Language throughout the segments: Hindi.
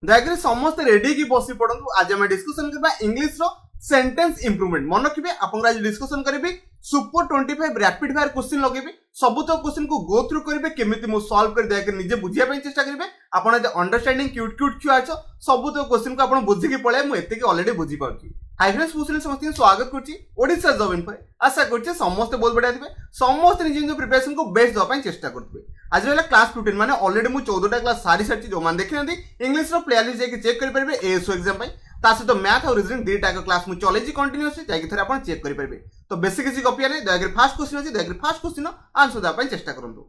दयाकोरी समस्त रेडी की बसी पड़ू। आज आम डिस्कसन करबा इंग्लिश रो सेंटेंस इंप्रूवमेंट। मन रखिए आपन आज डिस्कसन करी सुपर 25 रैपिड फायर क्वेश्चन लगेबी। सब तो क्वेश्चन को गो थ्रू करेंगे केमिति मु सॉल्व कर दयाकोरी निजे बुझिया पे चेष्टा करेंगे। आपन एते अंडरस्टैंडिंग क्यूट क्यूट छुआ छ सब तो क्वेश्चन को आपन बुझी के पळे मु एते के ऑलरेडी बुझी पाउची। हाय फ्रेंड्स पूछने समस्त स्वागत करछि ओडिसा जॉब इन्फो। आशा करछि समस्त बहुत बढ़िया थिबे, समस्त निजे निजे प्रिपरेशन को बेस्ट दवा पई चेष्टा करथिबे। आज वाला क्लास 15 माने ऑलरेडी मु 14टा क्लास सारी सारी जो मान देखि नथि इंग्लिश रो प्लेलिस्ट जाके चेक करि परबे एएसओ एग्जाम पई। ता सहित मैथ और रीजनिंग दुईटा क्लास मु चलेछि कंटीन्यूअसली जाके थरे आपण चेक करि परबे। तो बेसिक किसी कॉपी नै दयाकोरी फर्स्ट क्वेश्चन अछि दयाकोरी फर्स्ट क्वेश्चन आंसर दवा पई चेष्टा करंतु।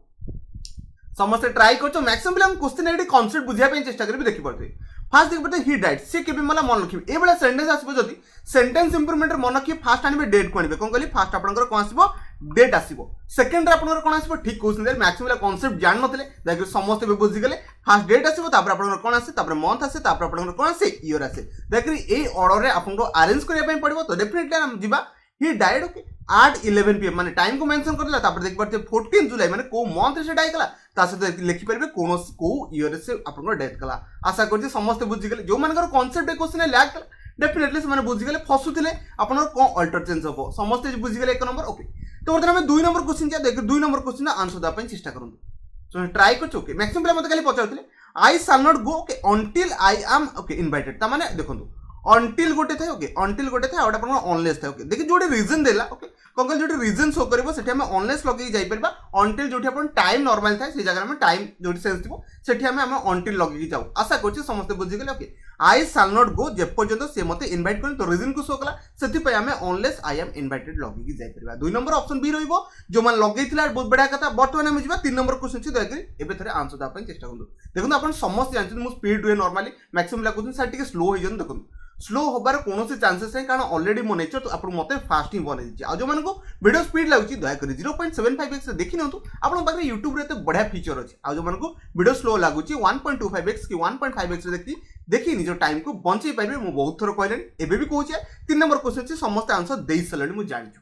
समस्त ट्राई करछो मैक्सिमम पिला हम क्वेश्चन एडी कांसेप्ट बुझिया पे चेष्टा करबे देखि परते। फास्ट देख पड़ते ही डाइट से केबे मला मन रखिबे ए बेला सेंटेंस आसीबो जदी सेंटेंस इंप्रूवमेंट मन रखिए फास्ट आनिबे डेट को आनिबे कोन कहली फास्ट आपनकर कोन आसीबो डेट आसीबो। सेकंड रे आपनकर कोन आसीबो ठीक क्वेश्चन दे मैक्सिमम कांसेप्ट जान नथिले देखि समस्त बे बुझि गेले। फास्ट डेट आसीबो तापर आपनकर कोन आसे तापर मंथ आसे तापर आपनकर कोन आसे ईयर आसे। देखि ए ऑर्डर रे आपनको अरेंज करिया पे पड़िबो। तो डेफिनेटली हम जिबा ही डाइड ओके 8:11 PM माने टाइम को मेंशन करला। तापर देख परते 14 जुलाई माने को मंथ रे से डाइ कला ता से लिखि परबे कोनोसी को ईयर से आपनकर डेथ कला। आशा करछि समस्त बुझि गेले। जो मानकर कांसेप्ट क्वेश्चन लैक कला डेफिनेटली से माने बुझि गेले फसुथिले आपनकर को अल्टर चेंज हो समस्त बुझि गेले। एक नंबर ओके। तो वर्तमान हम 2 नंबर क्वेश्चन जा देख 2 नंबर क्वेश्चन आंसर दा पई चेष्टा करंतु। सो ट्राई करछ ओके। मैक्सिमम पिला मते खाली पचाउथिले I shall not go okay until I am okay invited. ता माने देखंतु अंटिल गोटे थे ओके अंटिल गोटे थे आउट आपन ऑनलेस थे ओके। देखि जोडी रीजन देला ओके कोन जोडी रीजन शो करबो सेठी हम ऑनलेस लगे जाई परबा। अंटिल जोठी आपन टाइम नॉर्मल था से जगह में टाइम जोडी सेंस थिबो सेठी हम अंटिल लगे जाऊ। आशा करछि समस्त बुझि गेले ओके। आई शैल नॉट गो जे पर्यंत से मते इनवाइट करन तो रीजन को शो कला सेठी पय हम ऑनलेस आई एम इनवाइटेड लगे जाई परबा। 2 नंबर ऑप्शन बी रहइबो जो मान लगेइथिला बहुत बडा कथा। बर्तमान हम जिबा 3 नंबर क्वेश्चन छी दयाकरी एबे थरे आंसर दा पय चेष्टा करंतु। देखंतु आपन समस्त जानछन मु स्पीड रे नॉर्मली मैक्सिमम लागुछन सर टिके स्लो होई जन। देखंतु स्लो होबार कोनोसी चांसेस है कारण ऑलरेडी मो नेचर तो आपन मते फास्ट ही बने दिछि। आ जो मानको वीडियो स्पीड लागुछि दया करी 0.75x से देखि नथु आपन पाखरे YouTube रे ते बढ़िया फीचर अछि। आ जो मानको वीडियो स्लो लागुछि 1.25x की 1.5x रे देखि निजो टाइम को बंचै पाइबे। मो बहुत थोर कहलेन एबे भी कहूछि 3 नंबर क्वेश्चन छी समस्त आंसर देइ सलडी मु जानि छु।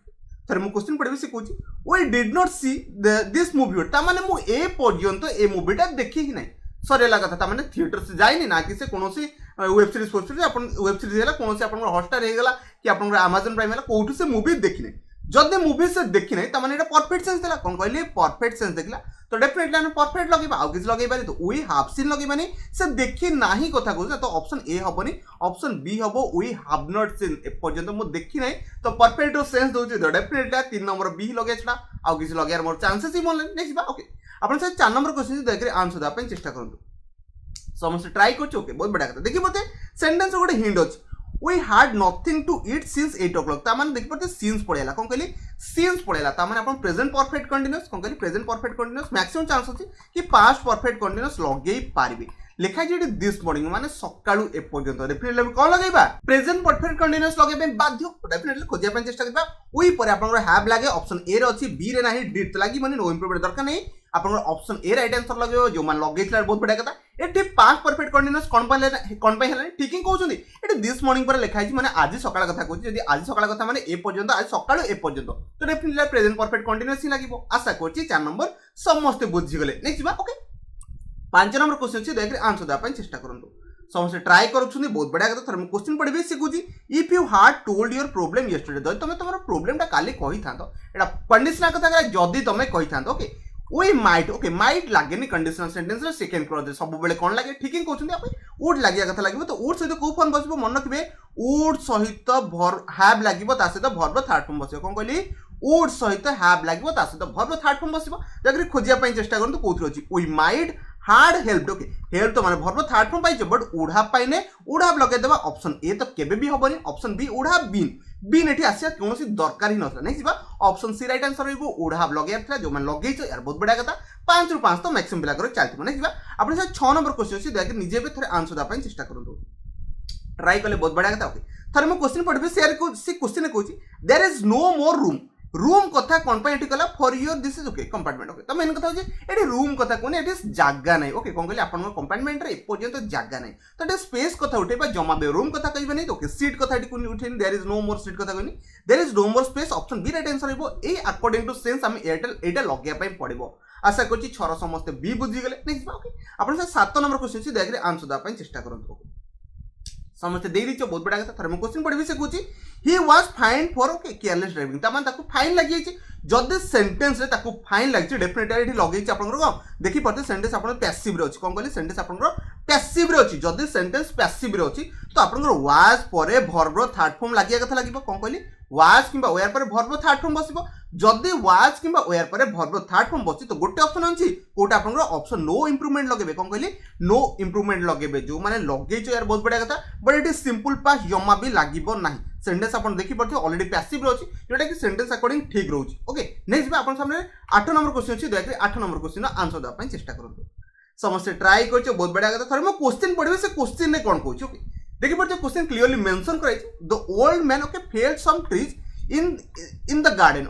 थरे मु क्वेश्चन पढबे से कहूछि we did not see this movie. ता माने मु ए पर्यंत ए मूवीटा देखि ही नै सरेला कथा। ता माने थिएटर से जाइनि ना कि से कोनोसी वेब सीरीज फोर सीरीज अपन वेब सीरीज हैला कोनोसी अपन हॉटस्टार हे गेला कि अपन Amazon प्राइम हैला कोठु से मूवी देखिने जदे मूवी से देखिने ता माने एटा परफेक्ट सेंस देला कोन कहली परफेक्ट सेंस देखला। तो डेफिनेटली हम परफेक्ट लगेबा आउ किछ लगेबा तो वी हाफ सीन लगेबानी से देखि नाही कथा कहू। तो ऑप्शन ए हबनी ऑप्शन बी हबो वी हैव नॉट सीन ए पर्यंत मु देखि नै तो परफेक्ट सेंस दोछि। तो डेफिनेटली 3 नंबर बी लगे छला आउ किछ लगे मोर चांसेस ही मोन नेक्स्ट बा ओके। अपन से 4 नंबर क्वेश्चन देखि आंसर दा पे चेष्टा करंतु। समस्त ट्राई करछ ओके बहुत बढ़िया कथा। देखि पते सेंटेंस गोटे हिंट अछि we had nothing to eat since 8 o'clock। ता माने देखि पते सिंस पड़ेला कोन कहली सिंस पड़ेला ता माने अपन प्रेजेंट परफेक्ट कंटीन्यूअस कोन कहली present perfect continuous maximum chance अछि कि पास्ट परफेक्ट कंटीन्यूअस लगेई पारिबे। लिखा जेडी दिस मॉर्निंग माने सकाळू ए पर्यंत डेफिनेटली हम कोन लगेबा प्रेजेंट परफेक्ट कंटीन्यूअस लगेबे बाध्य। डेफिनेटली खोजिया पे चेष्टा करबा ओई पर आपनकर हैव लागे ऑप्शन ए रे अछि बी रे नाही डी त लागी माने नो इंप्रूवमेंट दरकार नै आपनकर ऑप्शन ए राइट आंसर लगेबो जो मान लगेइतला बहुत बढ़िया कथा। एठी पास्ट परफेक्ट कंटीन्यूअस कोन पाइ हला ठीक ही कहउछनी एठी दिस मॉर्निंग पर लिखा है माने आज सकाळ कथा कहउछि। यदि आज सकाळ कथा माने ए पर्यंत आज सकाळू ए पर्यंत तो डेफिनेटली प्रेजेंट परफेक्ट कंटीन्यूअस ही लागिबो। आशा करछि 4 नंबर समस्त बुझि गेले। नेक्स्ट बा ओके 5 नंबर क्वेश्चन छी देखि आंसर दा पय चेष्टा करंतु। समस्त ट्राई करूछनी बहुत बढ़िया कथा। थरे क्वेश्चन पढबे से कुछि if you had told your problem yesterday जदि तमे तमरो प्रॉब्लम ता काली कहि थांतो एटा कंडीशनल कथा करा जदि तमे कहि थांतो okay we might okay might लागेनी कंडीशनल सेंटेंस रे सेकंड क्लॉज सब बेले कोन लागे ठीक ही कहउछनी आपण वुड लागिया कथा लागबो। तो वुड सहित को फॉर्म बसबो मन रखबे वुड सहित हैव लागबो ता सहित वर्ब थर्ड फॉर्म बसबो कोन कहली वुड सहित हैव लागबो ता सहित वर्ब थर्ड फॉर्म बसबो। जकरी खोजिया पय चेष्टा करंतु कोथि अछि we might hard help okay help तो माने वर्ब थर्ड फॉर्म पाइछ बट वुड हैव पाइने वुड हैव लगे देबा ऑप्शन ए तो केबे भी होबनी option B would have been एठी आसिया कोनोसी दरकार ही नथला। नेक्स्ट बा option C right answer होइबो would have लगे आथला जो मान लगेइछ यार बहुत बढ़िया कथा। 5 रु 5 तो मैक्सिमम बिला करो चालती। नेक्स्ट बा आपण से 6 नंबर क्वेश्चन छी देखि निजे पे थरे आंसर दा पय चेष्टा करंतु। ट्राई कले बहुत बढ़िया कथा ओके। थरे मो क्वेश्चन पढबे शेयर को सी क्वेश्चन कहूची there is no more room room कथा कोन पे एठी कला for your this is okay compartment okay. तो मेन कथा होजे एठी रूम कथा कोने एठी जागा नै ओके कोन कहली आपन कंपार्टमेंट रे पर्यंत जागा नै तो एठी स्पेस कथा उठेबा जमा बे रूम कथा कहबे नै ओके। सीट कथा एठी कोनी उठेनी there is no more seat कथा कहनी there is no more space option B right answer होइबो ए अकॉर्डिंग टू सेंस हम एयरटेल एटा लगिया पय पड़िबो। आशा करछि छर समस्त बी बुझी गले नेक्स्ट ओके आपण से 7 नंबर क्वेश्चन छी देखरे आंसर दा पई चेष्टा करंतु समस्त दे दिछ बहुत बड़ा कथा थरे मैं क्वेश्चन पढबी से कहूची he was fined for okay careless driving तमान ताकू फाइन लागि छि जदि सेंटेंस रे ताकू फाइन लागि छि डेफिनेटली एठी लगै छि आपन को देखि पड़ते सेंटेंस आपन पैसिव रे अछि कोन कहली सेंटेंस आपन पैसिव रे अछि जदि सेंटेंस पैसिव रे अछि तो आपन वाज परे वर्ब रो थर्ड फॉर्म लागिया कथा लागिबो कोन कहली वाज किबा वेयर परे वर्ब रो थर्ड फॉर्म बसिबो जदि वाज किबा वेयर परे वर्ब रो थर्ड फॉर्म बसि तो गोटे ऑप्शन अछि कोटा आपन ऑप्शन नो इंप्रूवमेंट लगेबे कोन कहली नो इंप्रूवमेंट लगेबे जो माने लगै छि यार बहुत बड़ा कथा but it is simple past जम्मा भी लागिबो नाही सेंटेंस अपन देखि पड़थे ऑलरेडी पैसिव रो अछि जोटा कि सेंटेंस अकॉर्डिंग ठीक रहउछि ओके नेक्स्ट बे अपन सामने 8 नंबर क्वेश्चन अछि देखि 8 नंबर क्वेश्चन आंसर दा पई चेष्टा करंतु समस्त ट्राई करछो बहुत बड़ा कथा थरे मैं क्वेश्चन पढबे से क्वेश्चन ने कोन कहउछि ओके देखि पड़थे क्वेश्चन क्लियरली मेंशन कराइ the old man okay felled some trees in the garden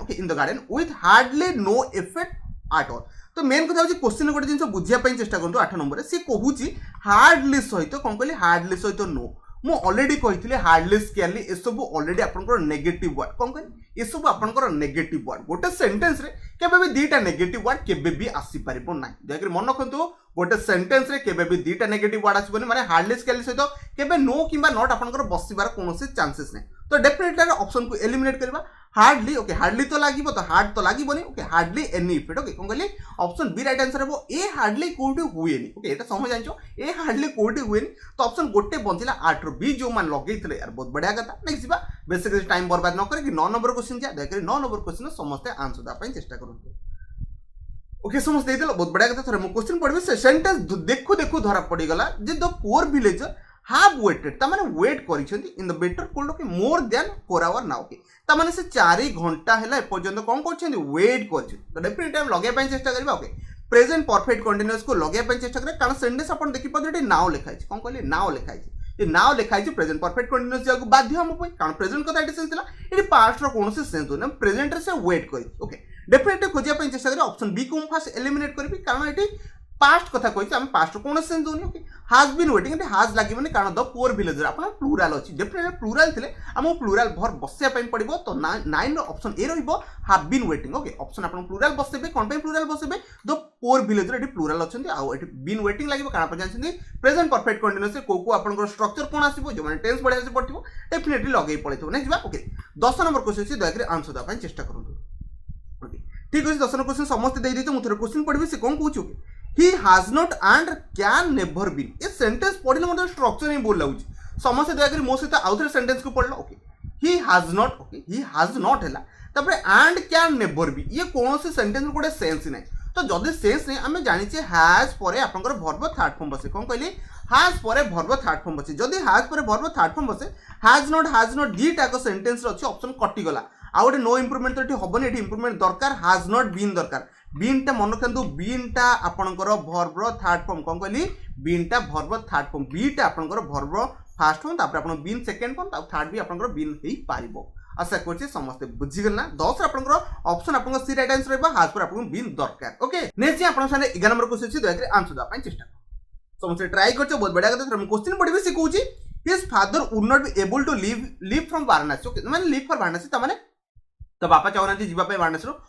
with hardly no effect at all तो मेन कथा होची क्वेश्चन गोटे जिंस बुझिया पई चेष्टा करंतु 8 नंबर से कहूची हार्डली सहित कोन कहली हार्डली सहित नो मु ऑलरेडी कहिथिले हार्डली स्केयरली ए सब ऑलरेडी आपनकर नेगेटिव वर्ड कोन कहली ए सब आपनकर नेगेटिव वर्ड गोटे सेंटेंस रे केबे भी दीटा नेगेटिव वर्ड केबे भी आसी परिबो नाही देखि मन रखंतु गोटे सेंटेंस रे केबे भी दीटा नेगेटिव वर्ड आसीबोनी माने हार्डली स्केयरली सहित केबे नो किबा नॉट आपनकर बसिबार कोनोसी चांसेस नै तो डेफिनेटली ऑप्शन को एलिमिनेट करबा हार्डली ओके हार्डली तो लागिबो तो हार्ड तो लागिबोनी okay hardly any effect okay कोन कहली ऑप्शन बी राइट आंसर हेबो ए हार्डली कोडी हुएनी ओके एटा समझ जानचो ए हार्डली कोडी हुएनी तो ऑप्शन गोटे बंचिला 8 रो बी जो मान लगेइतले यार बहुत बढ़िया कथा नेक्स्ट बा बेसिकली टाइम बर्बाद न करे कि 9 नंबर क्वेश्चन जा देखि 9 नंबर क्वेश्चन समस्त आंसर दा पई चेष्टा करंतु ओके समस्त देइतलो बहुत बढ़िया कथा थरे मु क्वेश्चन पढबे से सेंटेंस देखु देखु धरा पड़ी गला जे the poor villager have waited तमाने वेट करिसेंती in the bitter cold okay more than 4 hour now okay तमाने से 4 घंटा हैला पर्यंत कोन करछेंती वेट करछे तो डेफिनेट टाइम लगे पय चेष्टा करबा ओके प्रेजेंट परफेक्ट कंटीन्यूअस को लगे पय चेष्टा करे कारण सेंटेंस अपन देखि पदे नाउ लिखाइ छै कोन कहले नाउ लिखाइ छै ए नाउ लिखाइ छै प्रेजेंट परफेक्ट कंटीन्यूअस जाको बाध्य हम पय कारण प्रेजेंट कथा एटी सेंस दिला एटी पास्ट रो कोनोसी सेंस होना प्रेजेंट रे से वेट करि ओके डेफिनेट खोजिया पय चेष्टा करे ऑप्शन बी को फर्स्ट एलिमिनेट करबी कारण एटी पास्ट कथा कहि हम पास्ट कोन सेंस दोनी ओके हैज बीन वेटिंग एटी हैज लागिबोनी कारण द पुअर विलेजर अपन प्लुरल अछि डेफिनेटली प्लुरल थिले हम प्लुरल भर बसिया पय पड़िबो तो 9 रो ऑप्शन ए रहिबो have been waiting okay option अपन प्लुरल बसेबे कोन पय प्लुरल बसेबे द पुअर विलेजर एटी प्लुरल अछंती आ एटी बीन वेटिंग लागिबो कारण अपन जानछंती प्रेजेंट परफेक्ट कंटीन्यूअस से को अपन स्ट्रक्चर कोन आसीबो जो माने टेंस बढ़िया से पड़थिबो डेफिनेटली लगेई पड़िथबो नेक्स्ट बा ओके 10 नंबर क्वेश्चन से दयाकरे आंसर दा पय चेष्टा करंतु ओके ठीक अछि 10 नंबर क्वेश्चन समस्त देइ दितो मुथरे क्वेश्चन पढबी से कोन कहूछु he has not and can never be ये सेंटेंस पढ़ले मतलब स्ट्रक्चर ही बोल लाउची समस्त दया करी मो सहित आउथरे सेंटेंस को पढ़लो okay he has not okay he has not हैला तबरे and can never be ये कोनोसी सेंटेंस रो कोडे सेंस नै तो जदी सेंस नै हमें जानि छे has परे आपनकर वर्ब थर्ड फॉर्म बसे कोन कहली has परे वर्ब थर्ड फॉर्म बसे जदी has परे वर्ब थर्ड फॉर्म बसे has not दीटा को सेंटेंस रो अछि ऑप्शन कटि गला आ गोटे नो इंप्रूवमेंट तो एठी हबनी एठी इंप्रूवमेंट दरकार has not been दरकार बीन टा मन रखंतु बीन टा आपनकर वर्ब रो थर्ड फॉर्म कोन कहली बीन टा वर्ब थर्ड फॉर्म बी टा आपनकर वर्ब फर्स्ट फॉर्म तापर आपन बीन सेकंड फॉर्म ता थर्ड भी आपनकर बीन हेई पारिबो आशा करछि समस्त बुझि गेल ना 10 आपनकर ऑप्शन आपनकर सी राइट आंसर रहबा हाज पर आपन बीन दरकार ओके नेक्स्ट आपन साने 11 नंबर क्वेश्चन छी दयाकरे आंसर दा पय चेष्टा समस्त ट्राई करछो बहुत बढ़िया कथा हम क्वेश्चन पढबे से कहूची his father would not be able to leave from Varanasi okay माने लीव फॉर वाराणसी त माने तो बापा चाहनाती जीवा पे वाराणसी रो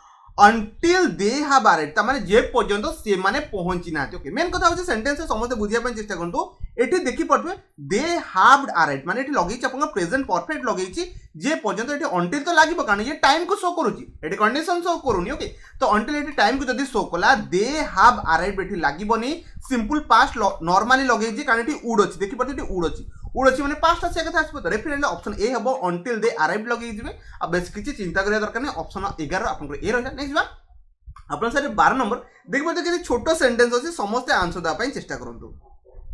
until they have arrived तमाने जे पर्यंत से माने पहुंची नाते ओके मेन कथा होचे सेंटेंस समस्त बुझिया पय चेष्टा करंतु एठी देखि पड़बे दे हैव arrived माने एठी लगेछि आपन प्रेजेंट परफेक्ट लगेछि जे पर्यंत एठी until तो लागिबो कारण ये टाइम को शो करूची एठी कंडीशन शो करूनी ओके तो until एठी टाइम को जदी शो कला दे हैव arrived एठी लागिबोनी सिंपल पास्ट नॉर्मली लगेछि कारण एठी उड अछि देखि पड़ते एठी उड अछि माने पास्ट आसे कथा आसबो तो डेफिनेटली ऑप्शन ए हबो until they arrived लगे जिवे आ बेस किछि चिंता करिया दरकार नै ऑप्शन 11 आपन ए रहला नेक्स्ट बा आपन सारे 12 नंबर देखबो तो कि छोटो सेंटेंस अछि समस्त आंसर दा पय चेष्टा करंतु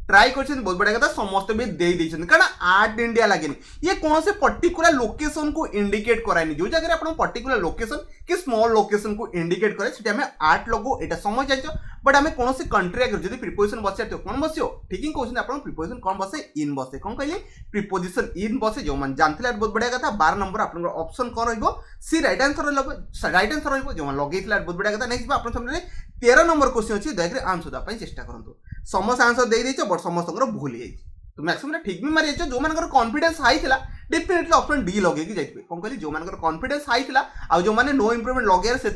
ट्राई करछन बहुत बड़ा कथा समस्त भी दे दैछन कारण आर्ट इंडिया लागेनी ये कौन से पर्टिकुलर लोकेशन को इंडिकेट करायनी जो जगह आपण पर्टिकुलर लोकेशन कि स्मॉल लोकेशन को इंडिकेट करे सेटा हमें आर्ट लोगो एटा समझ जाइछो बट हमें कौन से कंट्री अगर जदी प्रीपोजिशन बसे तो कोन बसियो ठीक ही क्वेश्चन आपण प्रीपोजिशन कोन बसे इन बसे कोन कहली प्रीपोजिशन इन बसे जो मन जानथिला बहुत बढ़िया कथा 12 नंबर आपण ऑप्शन कोन रहइबो सी राइट आंसर रहइबो जो मन लगेइतला बहुत बढ़िया कथा नेक्स्ट आपण सामने 13 नंबर क्वेश्चन अछि देखरे आंसर दा पय चेष्टा करंतु समस्त आंसर दे दैछो बट समस्त भूल जाइछ तो मैक्सिमम ठीक भी मारि जाइछो जो मानकर कॉन्फिडेंस हाई थिला डेफिनेटली ऑप्शन डी लगे जाइए कौन कहली जो मान कॉन्फिडेंस हाई था आ जो मैंने नो इम्प्रूवमेंट लगे से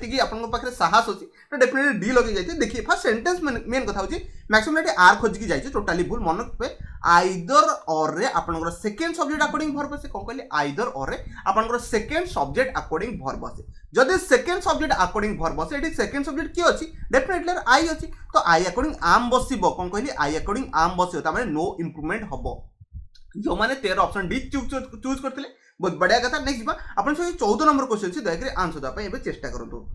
पाखे साहस अच्छी तो डेफिनेटली डी लगे जाइए देखिए फर्स्ट सेंटेंस मेन कथा होची मैक्सिमम एटी आर खोजिकी जाइए टोटाली भूल मन रखिए आइदर और रे आपनकर सेकेंड सब्जेक्ट अकॉर्डिंग वर्ब से कौन कहली आइदर और रे आपनकर सेकेंड सब्जेक्ट अकॉर्डिंग वर्ब से जदि सेकेंड सब्जेक्ट अकॉर्डिंग वर्ब से एटी सेकेंड सब्जेक्ट किए अच्छी डेफिनेटली आई अच्छी तो आई अकॉर्डिंग आम बसिबो कौन कहली आई अकॉर्डिंग आम बसिबो ता माने नो इम्प्रूवमेंट हबो जो माने 13 ऑप्शन डी चूज करथिले बहुत बढ़िया कथा नेक्स्ट बा अपन से 14 नंबर क्वेश्चन छी दयाकरी आंसर दा पय एबे चेष्टा करंतु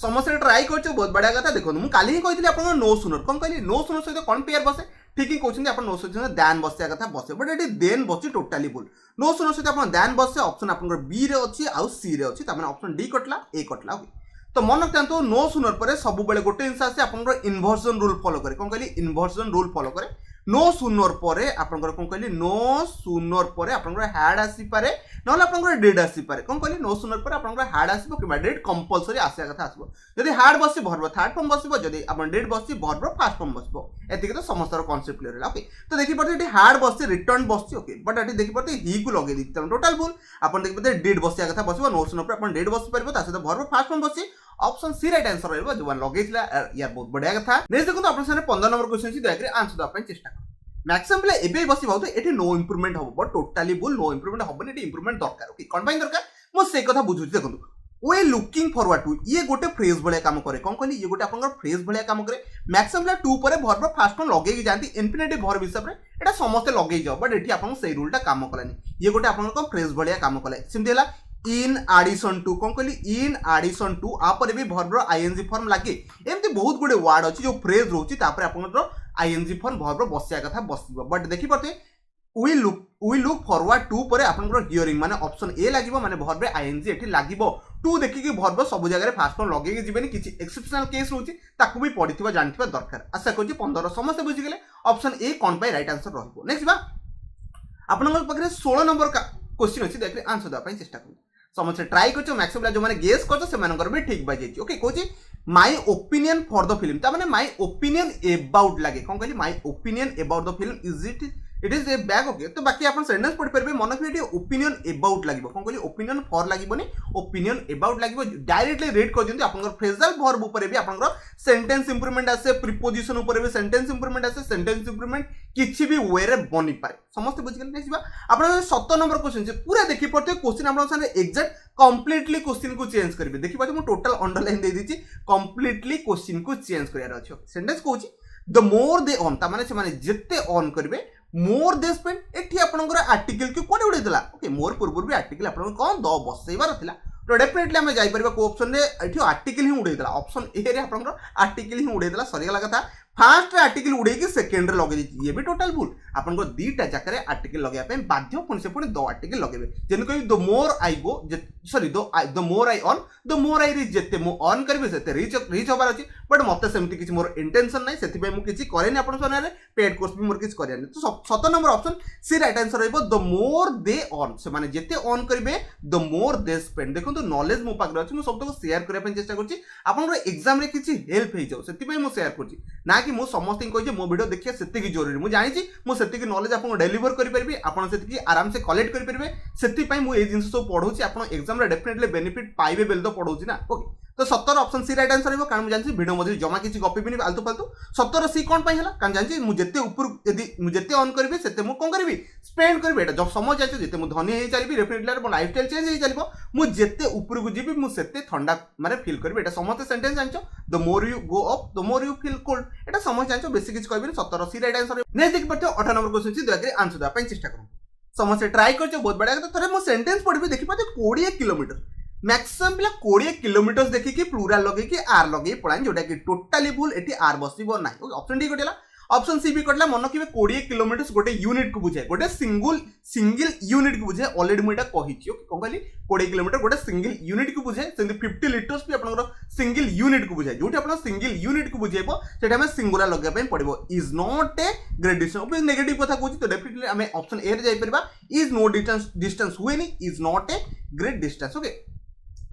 समस्त ट्राई करछो बहुत बढ़िया कथा देखो मु काली ही कहितली अपन नो सुनर कौन कहली नो सुनर सहित कोन पेयर बसे ठीक ही कहउछन अपन नो सुनर दैन बसिया कथा बसे बट एटी देन बसी टोटली भूल नो सुनर सहित अपन दैन बसे ऑप्शन अपन बी रे अछि आ सी रे अछि त माने ऑप्शन डी कटला ए कटला ओके तो मन रखते नो सुनर पर सब बेले गोटे जिनस आसे अपन इन्वर्जन रूल फॉलो करे कौन कहली इन्वर्जन रूल फॉलो करे नो सुनर पर आपनकर कौन कहली नो सुनर पर आपनकर हैड आसी पारे नहले आपनकर डेड आसी पारे कौन कहली नो सुनर पर आपनकर हैड आसीबो कि डेड कंपलसरी आसिया कथा आसीबो जदी हैड बसी भर्ब थर्ड फॉर्म बसीबो जदी आपन डेड बसी भर्ब फर्स्ट फॉर्म बसीबो एतिके तो समस्त कांसेप्ट क्लियर होला ओके तो देखि पड़ते एटी हैड बसी रिटर्न बसी ओके बट एटी देखि पड़ते ही को लगे दिते टोटल भूल आपन देखि पड़ते डेड बसिया कथा बसीबो नो सुनर पर आपन डेड बसी परबो ता सहित भर्ब फर्स्ट फॉर्म बसी ऑप्शन सी राइट आंसर रहबो जो लगेइतला यार बहुत बढ़िया कथा नेक्स्ट देखो अपन सामने 15 नंबर क्वेश्चन छी दयाकरी आंसर दवा ପାଇଁ चेष्टा करो मैक्सिमम प्ले एबे बसी भाउ तो एठी नो इंप्रूवमेंट हबो बट टोटली भूल नो इंप्रूवमेंट हबो एठी इंप्रूवमेंट दरकार ओके कोन ପାଇଁ दरकार मो से कथा बुझुची देखंतु वे लुकिंग फॉरवर्ड टू ये गोटे फ्रेज भले काम करे कौन कहली ये गोटे आपन फ्रेज भले काम करे मैक्सिमम प्ले टू पर वर्ब फर्स्ट फॉर्म लगे की जानती इंफिनिटिव वर्ब हिसाब रे एटा समस्त लगे जाओ बट एठी आपन से रूलटा काम करलानी ये गोटे आपन को फ्रेज भले काम करला सिंपल हला इन एडिशन टू कौन कहली इन एडिशन टू आपर भी वर्ब रो आईएनजी फॉर्म लागे एमती बहुत गुडे वर्ड अछि जो फ्रेज रहउची तापर आपन आईएनजी फॉर्म वर्ब बसिया कथा बसिबो बट देखि पड़ते वी लुक फॉरवर्ड टू पर आपन हियरिंग माने ऑप्शन ए लागिबो माने वर्ब रे आईएनजी एठी लागिबो टू देखि कि वर्ब सब जगह रे फास्ट फॉर्म लगे के जिबेनी किछि एक्सेप्शनल केस रहउची ताकू भी पढिथिबा जानथिबा दरकार आशा करछि 15 समस्त बुझि गेले ऑप्शन ए कोन पय राइट आंसर रहइबो नेक्स्ट बा आपन पकरे 16 नंबर का क्वेश्चन अछि देखि आंसर दा पय चेष्टा करू समस्त ट्राई करछो मैक्सिमम जो माने गेस करछो से मानकर भी ठीक बाजे okay Kochi my opinion for the film ता माने माय ओपिनियन अबाउट लागे कोन कहली my opinion about the film it is a bag okay तो बाकी अपन सेंटेंस पढि परबे मन के ओपिनियन अबाउट लागिबो कोन कहली ओपिनियन फॉर लागिबोनी ओपिनियन अबाउट लागिबो डायरेक्टली रीड कर दियंतु आपन फ्रेजल वर्ब ऊपर भी आपन सेंटेंस इंप्रूवमेंट आसे प्रीपोजिशन ऊपर भी सेंटेंस इंप्रूवमेंट आसे सेंटेंस इंप्रूवमेंट किछि भी वे रे बनि पारे समस्त बुझ गेल नेक्स्ट बा आपन 17 नंबर क्वेश्चन छे पूरा देखि पड़ते क्वेश्चन आपन सामने एग्जैक्ट कंप्लीटली क्वेश्चन को चेंज करबे देखि पाते मु टोटल अंडरलाइन दे दिछि कंप्लीटली क्वेश्चन को चेंज करियार अछि सेंटेंस कहूची द मोर दे ऑन ता माने जेते ऑन करबे मोर दे स्पेंड एठी आपनकर आर्टिकल के कोडे उडे दिला ओके मोर पूर्व भी आर्टिकल आपन कोन द बसैबार थिला तो डेफिनेटली हमें जाई परबा को ऑप्शन रे एठी आर्टिकल ही उडे दिला ऑप्शन ए रे आपनकर आर्टिकल ही उडे दिला सरी गला कथा फर्स्ट आर्टिकल उडे के सेकंड रे लगे दी ये भी टोटल भूल आपनको दीटा जाकर आर्टिकल लगे पे बाध्य पुन से पुन दो आर्टिकल लगेबे जेन कहि the more I go sorry the more I on the more I reach जेते मु ऑन करबे सेते रीच होबार अछि बट मते सेमति किछि मोर इंटेंशन नै सेति पे मु किछि करेनी आपन सोनारे पेड कोर्स भी मोर किछि करेनी तो 7 number option C right answer रहइबो द मोर दे ऑन से माने जेते ऑन करबे द मोर दे स्पेंड देखंतु नॉलेज मु पाकर अछि मु सब को शेयर करे पे चेष्टा करछि आपन एग्जाम रे किछि हेल्प हे जाउ सेति पे मु शेयर करछि ना कि मु समस्त कहि मो वीडियो देखिए सेति की जरूरी मु जानि छी मु सेति की नॉलेज आपन डिलीवर करि परबी आपन सेति की आराम से कलेक्ट करि परबे सेति पई मु ए जिंस सब पढौछि आपन एग्जाम रे डेफिनेटली बेनिफिट पाइबे बेल तो पढौछि ना ओके तो 17 ऑप्शन सी राइट आंसर रहइबो कारण मु जानछि वीडियो मध्ये जमा किछि गपि बिनी आलतु फालतु 17 सी कोन पई हला कारण जानछि मु जेते ऊपर यदि मु जेते ऑन करबे सेते मु कोन करबी स्पेंड करबे एटा जब समय जाय जेते मु धनी हे चलबी डेफिनेटली मो लाइफ स्टाइल चेंज हे चलबो मु जेते ऊपर को जिबी मु सेते ठंडा माने फील करबे एटा समस्त सेंटेंस जानछो the more you go up the more you feel cold एटा समय जानछो बेसिक किछि कहबे 17 सी राइट आंसर ने देख पड़ते 18 नंबर क्वेश्चन छी दया कर आंसर दा पई चेष्टा करू समस्त ट्राई करछो बहुत बढ़िया तो थरे मो सेंटेंस पढबे देखि पाते 20 किलोमीटर मैक्सिमम पिला 20 किलोमीटर देखि कि प्लूरल लगे कि आर लगे पळान जोटा कि टोटली भूल एठी आर बसिबो नाही ओके ऑप्शन डी कटेला ऑप्शन सी भी कटला मन कि 20 किलोमीटर गोटे यूनिट को बुझाए गोटे सिंगल यूनिट को बुझाए ऑलरेडी मु एटा कहिछि ओके कोन कहली 20 किलोमीटर गोटे सिंगल यूनिट को बुझाए सेंति 50 लीटर्स भी आपन सिंगल यूनिट को बुझाए जोटी आपन सिंगल यूनिट को बुझेबो सेटा हमें सिंगुलर लगे पे पड़िबो is not a great distance okay negative कथा कहछि तो डेफिनेटली हमें ऑप्शन ए रे जाई परबा इज नो डिस्टेंस हुए नी is not a great distance okay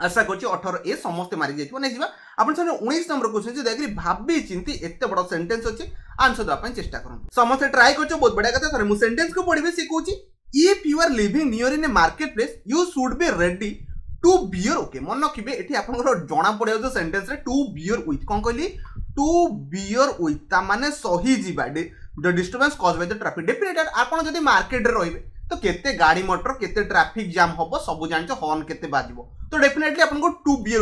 आशा करछि 18 ए समस्त मारि जाइछो नै जिबा आपन सामने 19 नंबर क्वेश्चन जे देखि भाबी चिंती एते बड़ सेंटेंस अछि आंसर द अपन चेष्टा करन समस्त ट्राई करछो बहुत बढ़िया कथा थरे मु सेंटेंस को पढिबे से कहूछि if you are living near in a market place you should be ready to bear okay मन रखिए एठी आपनकर जणा पड़े जो सेंटेंस रे टू बियर विथ कोन कहली टू बियर विथ ता माने सही जीवा the disturbance cause by the traffic definitely आपण जदी मार्केट रे रहिबे तो केते गाड़ी मोटर केते ट्रैफिक जाम हबो सब जानछ हॉर्न केते बाजिबो तो डेफिनेटली आपनको टू बियर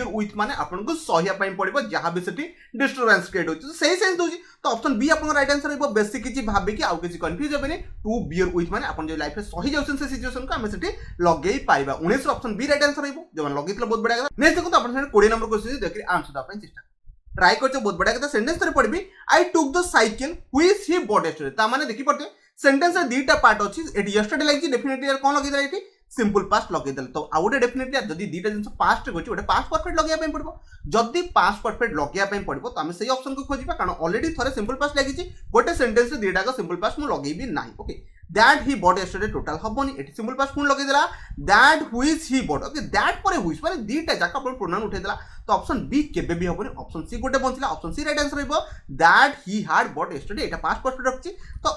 विथ माने आपनको सहिया पई पड़िबो जहां भी सेठी डिस्टर्बेंस क्रिएट होची सही सेंस दोची तो ऑप्शन बी आपन राइट आंसर रहबो बेसिक किछि भाबे कि आउ किछि कंफ्यूज हेबेनी टू बियर विथ माने आपन जो लाइफ रे सही जाउछन से सिचुएशन को हमें सेठी लगेई पाइबा 19 ऑप्शन बी राइट आंसर रहबो जो लगेइतला बहुत बढ़िया कथा नेक्स्ट देखो तो आपन 20 नंबर क्वेश्चन देखि आंसर दा पई चेष्टा ट्राई करछो बहुत बढ़िया कथा सेंटेंस तरे पढ़बी I took the cycle which he bought yesterday ता माने देखि पड़ते सेंटेंस रे दीटा पार्ट अछि एटी यस्टरडे लागिछि डेफिनेटली यार कोन लगि दला एटी सिंपल पास्ट लगे देल तो आउटे डेफिनेटली जदी दीटा जिंस पास्ट गोछि ओटे पास्ट परफेक्ट लगे पय पड़बो जदी पास्ट परफेक्ट लगे पय पड़बो तो हम सही ऑप्शन को खोजिबा कारण ऑलरेडी थरे सिंपल पास्ट लागिछि गोटे सेंटेंस रे दीटा को सिंपल पास्ट मु लगेबी नाही okay that he bought yesterday total हबोनी एटी सिंपल पास्ट पुन लगे देला that which he bought okay that परे व्हिच माने दीटा जाका अपन प्रोनाउन उठे देला तो ऑप्शन बी केबे भी हबोनी ऑप्शन सी गोटे बंचिला ऑप्शन सी राइट आंसर रहबो that he had bought yesterday Etah past perfect रखछि तो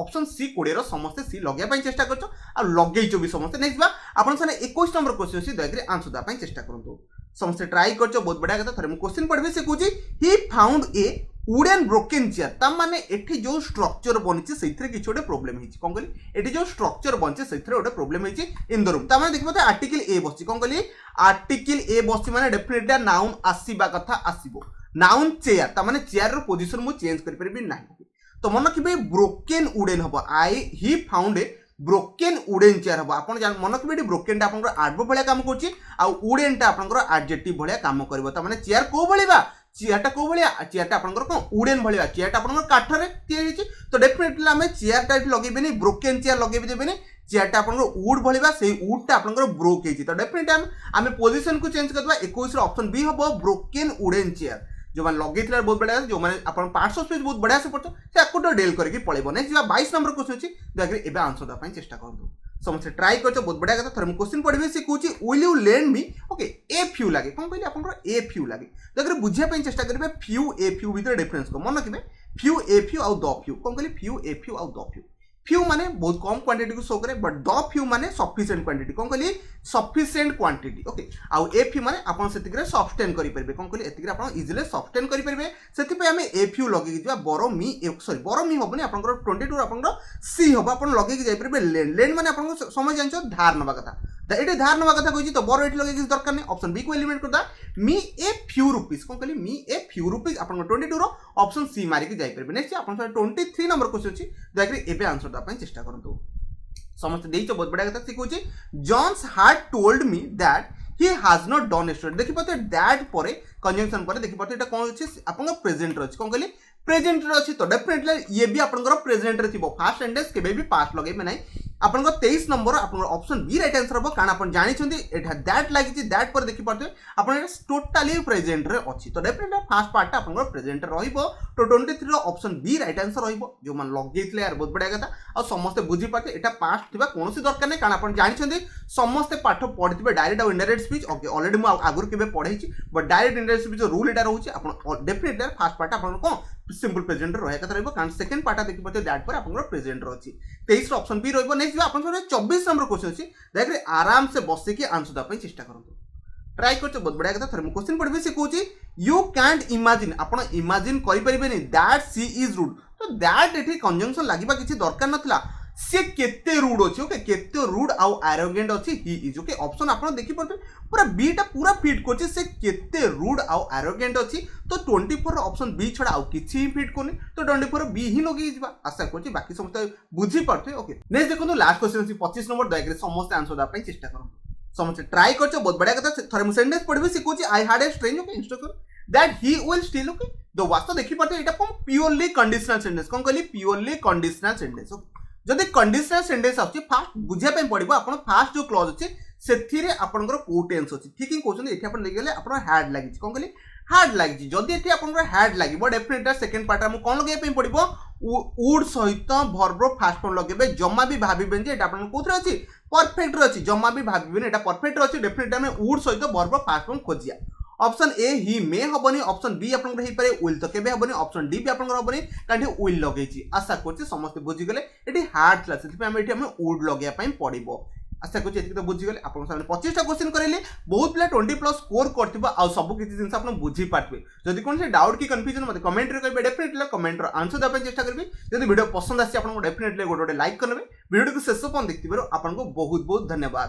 ऑप्शन सी 20 रो समस्त सी लगे पय चेष्टा करछो आ लगेइचो भी समस्त नेक्स्ट बा आपन सने 21 नंबर क्वेश्चन सी दयग्रे आंसर दा पय चेष्टा करंतु समस्त ट्राई करछो बहुत बढ़िया कथा थरे मु क्वेश्चन पढबे से कुछि he found a wooden broken chair ता माने एठी जो स्ट्रक्चर बनिछि सेथरे किछ ओटे प्रॉब्लम हिछि कोन कहली एठी जो स्ट्रक्चर बनिछि सेथरे ओटे प्रॉब्लम हिछि इन द रूम ता माने देखबो आर्टिकल ए बसछि कोन कहली आर्टिकल ए बसछि माने डेफिनेटली नाउन आसीबा कथा आसीबो नाउन चेयर ता माने चेयर रो पोजीशन मु चेंज करि परबी नाही तो मन कि ब्रोकन वुडन हबो I he found a broken wooden chair हबो आपण जान मन कि ब्रोकन टा आपन एडवर्ब भलिया काम करछि आ वुडन टा आपन एडजेक्टिव भलिया काम करबो ता माने चेयर को भलिबा चेयरटा को भलिया चेयरटा आपनकर कोन वुडन भलिया चेयरटा आपनकर काठरे तयारी छि तो डेफिनेटली हमें चेयरटा इट लगेबेनी ब्रोकन चेयर लगेबे देबेनी चेयरटा आपनकर वुड भलिबा सेही वुडटा आपनकर ब्रोक हेछि तो डेफिनेटली हमें पोजीशन को चेंज करबा 21 रो ऑप्शन बी हबो ब्रोकन वुडन चेयर जो मान लगेइतला बहुत बढ़िया जो माने अपन पार्ट्स ऑफ स्पीच बहुत बढ़िया से पड़तो से आकुटो डील करके पळेबो नेक्स्ट बा 22 नंबर क्वेश्चन अछि देखरे एबे आंसर दा पय चेष्टा करदो समस्त ट्राई करछो बहुत बढ़िया कथा थरे मु क्वेश्चन पढबे से कहूची will you lend me okay a few लागे कोन कहली आपनकर ए फ्यू लागे देखरे बुझिया पय चेष्टा करबे फ्यू ए फ्यू भीतर डिफरेंस को मन रखिबे फ्यू ए फ्यू आउ द फ्यू कोन कहली फ्यू ए फ्यू आउ द फ्यू फ्यू माने बहुत कम क्वांटिटी को शो करे बट द फ्यू माने सफिशिएंट क्वांटिटी कोन कहली सफिशिएंट क्वांटिटी ओके आउ ए फ्यू माने आपण सेतिकरे सब्सटेन करि परबे कोन कहली एतिकरे आपण इजीली सब्सटेन करि परबे सेति पे हमें ए फ्यू लगे जिवा बरो मी सॉरी बरो मी होबनी आपनकर 22 आपनकर सी होबा आपण लगे कि जाई परबे लैंड लैंड माने आपण समझ जानछो धार नबा कथा एटे धार नबा कथा कहिछि तो बरो एटी लगे कि दरकार नै ऑप्शन बी को एलिमिनेट करदा मी ए फ्यू रुपीस कोन कहली मी ए फ्यू रुपीस आपनकर 22 रो ऑप्शन सी मारि कि जाई परबे नेक्स्ट आपण 23 नंबर क्वेश्चन अछि देखरे एबे आंसर दा पय चेष्टा करंतु समस्त देइछो बहुत बढ़िया कथा सिखुछि Jones had told me that he has not done yesterday देखि पते दैट परे कंजंक्शन परे देखि पते एटा कोन अछि आपन प्रेजेंट रे अछि कोन कहली प्रेजेंट रे अछि तो डेफिनेटली ये भी आपनकर प्रेजेंट रे थिबो फास्ट सेंटेंस केबे भी पास्ट लगेबे नै आपनकर 23 नंबर आपन ऑप्शन बी राइट आंसर हबो कारण आपन जानि छथि एटा दैट लागि छि दैट पर देखि पते आपन एटा टोटली प्रेजेंट रे अछि तो डेफिनेटली फास्ट पार्ट आपनकर प्रेजेंट रे रहिबो तो 23 रो ऑप्शन बी राइट आंसर रहिबो जो मान लगेइतले यार बहुत बढ़िया कथा आ समस्त बुझी पाते एटा पास्ट थिबा कोनोसी दरकार नै कारण आपन जानि छथि समस्त पाठ पढिथिबे डायरेक्ट आ इनडायरेक्ट स्पीच ओके ऑलरेडी मु आगुर केबे पढैछि but direct indirect speech rule एटा रहउछि आपन डेफिनेटली फास्ट पार्ट आपन को सिंपल प्रेजेंट रे रहय कथा रहइबो कारण सेकंड पार्ट देखि पते दैट पर आपन प्रेजेंट रे अछि 23 रो ऑप्शन बी रहइबो नेक्स्ट आपन 24 नंबर क्वेश्चन अछि देखरे आराम से बसि के आंसर दा पय चेष्टा करंतु ट्राई करछो बहुत बढ़िया कथा थरे मु क्वेश्चन पढबे से कहूची यू कैंट इमेजिन आपण इमेजिन करि परिबे नि दैट सी इज रूड तो दैट एठी कंजंक्शन लागिबा किछि दरकार नथला से केते रूड अछि ओके केते रूड आउ एरोगेंट अछि ही इज ओके ऑप्शन आपण देखि परते पूरा बी टा पूरा फिट कोछि से केते रूड आउ एरोगेंट अछि तो 24 रो ऑप्शन बी छडा आउ किछि फिट कोनी तो 24 बी ही लगे जिबा आशा करछि बाकी समस्त बुझी परते ओके नेक्स्ट देखो लास्ट क्वेश्चन अछि 25 नंबर दयग्रे समस्त आंसर दा पय चेष्टा करू समस्त ट्राई करछो बहुत बढ़िया कथा थरे मु सेंटेंस पढबे से कहूची I had a strange okay instructor that he will still okay दो वास्तव देखि परते एटा कोन प्योरली कंडीशनल सेंटेंस कोन कहली प्योरली कंडीशनल सेंटेंस ओके जदि कंडीशनल सेंटेंस आछि फास्ट बुझिया पे पड़िबो आपण फास्ट जो क्लॉज अछि सेथिरे आपनकर को टेंस अछि ठीक हि कहउछन एठी आपण देखि गेले आपण हैड लागि कोन कहली हैड लागि जदि एठी आपनकर हैड लागिबो डेफिनेटली सेकंड पार्ट हम कोन लगे पे पड़िबो वुड सहित वर्ब फास्ट फॉर्म लगेबे जम्मा भी भाबिबेन जे एटा आपण कोथरे अछि परफेक्ट रे अछि जम्मा भी भाबिबेन एटा परफेक्ट रे अछि डेफिनेटली हम वुड सहित वर्ब फास्ट फॉर्म खोजिया ऑप्शन ए ही मे हबनी ऑप्शन बी आपन हे पारे विल तो केबे हबनी ऑप्शन डी भी आपन हबनी काठी विल लगेची आशा करछि समस्त बुझी गले एटी हार्ड क्लास सेति हम एटी हम वुड लगेया पई पड़िबो आशा करछि एति तो बुझी गले आपन सामने 25 टा क्वेश्चन करेली बहुत पिला 20 प्लस स्कोर करथिबा आ सब किछि जिंस आपन बुझी पाटबे जदि कोन से डाउट की कंफ्यूजन मते कमेंट रे करबे डेफिनेटली कमेंट रो आंसर देबे चेष्टा करबी जदि वीडियो पसंद आसी आपन डेफिनेटली गोटे लाइक करबे वीडियो को शेष पन देखथिबारो आपन को बहुत बहुत धन्यवाद।